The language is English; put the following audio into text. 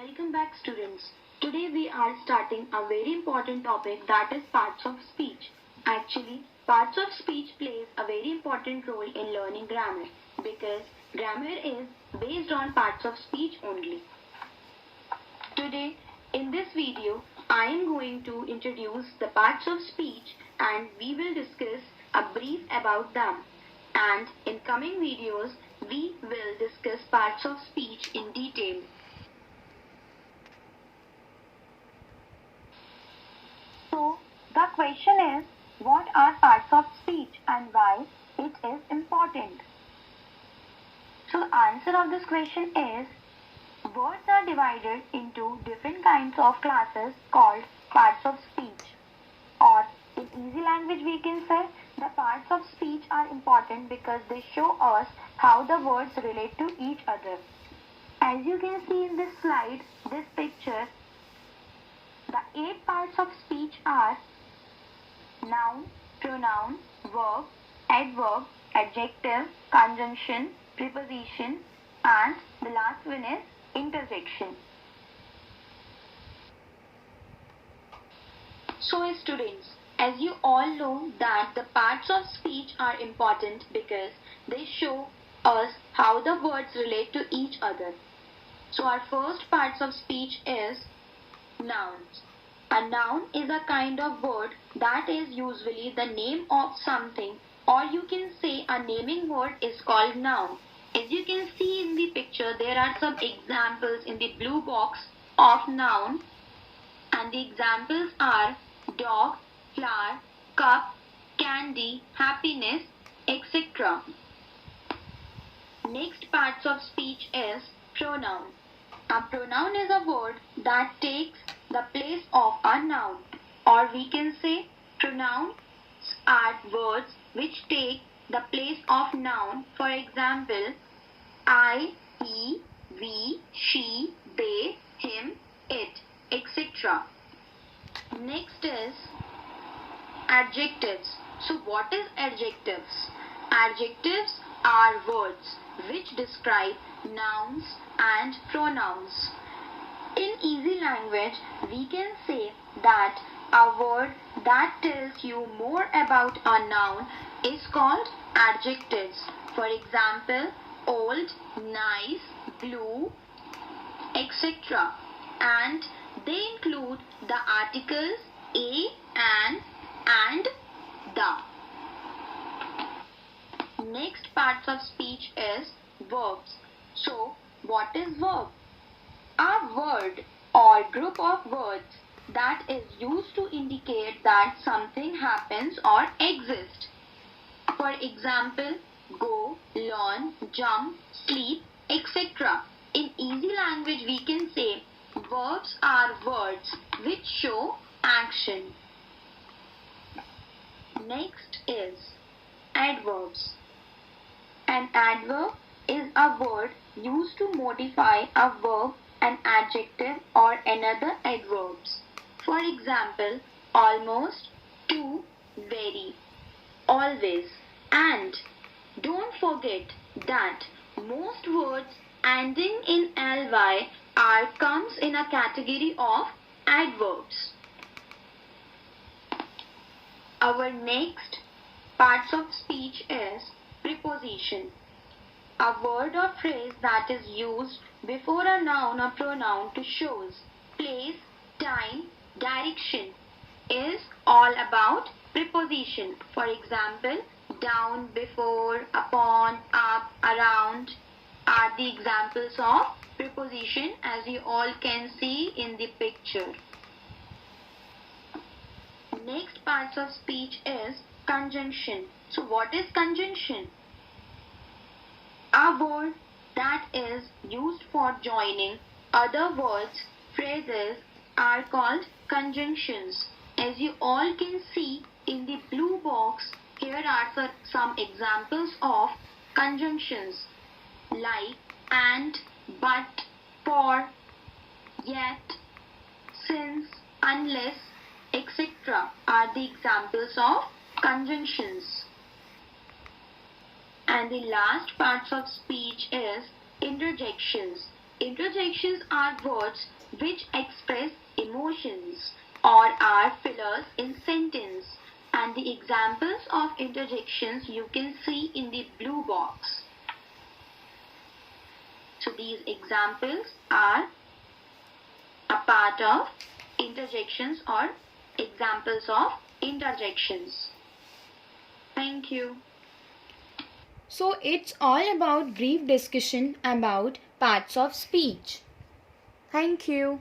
Welcome back, students. Today we are starting a very important topic, that is parts of speech. Actually, parts of speech plays a very important role in learning grammar because grammar is based on parts of speech only. Today in this video I am going to introduce the parts of speech and we will discuss a brief about them. And in coming videos we will discuss parts of speech in detail. So the question is, what are parts of speech and why it is important? So the answer of this question is, words are divided into different kinds of classes called parts of speech. Or in easy language we can say, the parts of speech are important because they show us how the words relate to each other. As you can see in this slide, this picture, the 8 parts of speech are noun, pronoun, verb, adverb, adjective, conjunction, preposition, and the last one is interjection. So students, as you all know that the parts of speech are important because they show us how the words relate to each other. So our first parts of speech is nouns. A noun is a kind of word that is usually the name of something, or you can say a naming word is called noun. As you can see in the picture, there are some examples in the blue box of noun, and the examples are dog, flower, cup, candy, happiness, etc. Next parts of speech is pronoun. A pronoun is a word that takes the place of a noun, or we can say pronouns are words which take the place of noun. For example, I, he, we, she, they, him, it, etc. Next is adjectives. So what is adjectives? Adjectives are words which describe nouns and pronouns. In easy language, we can say that a word that tells you more about a noun is called adjectives. For example, old, nice, blue, etc. And they include the articles a, and the. Next parts of speech is verbs. So what is verb? A word or group of words that is used to indicate that something happens or exists. For example, go, learn, jump, sleep, etc. In easy language we can say verbs are words which show action. Next is adverbs. An adverb is a word used to modify a verb, an adjective, or another adverbs. For example, almost, to, very, always, and. Don't forget that most words ending in ly comes in a category of adverbs. Our next parts of speech is preposition. A word or phrase that is used before a noun or pronoun to show place, time, direction is all about preposition. For example, down, before, upon, up, around are the examples of preposition, as you all can see in the picture. Next parts of speech is conjunction. So what is conjunction? A word that is used for joining other words, phrases are called conjunctions. As you all can see in the blue box, here are some examples of conjunctions like and, but, for, yet, since, unless, etc. are the examples of conjunctions. And the last parts of speech is interjections. Interjections are words which express emotions or are fillers in sentence, and the examples of interjections you can see in the blue box. So these examples are a part of interjections or examples of interjections. Thank you. So it's all about brief discussion about parts of speech. Thank you.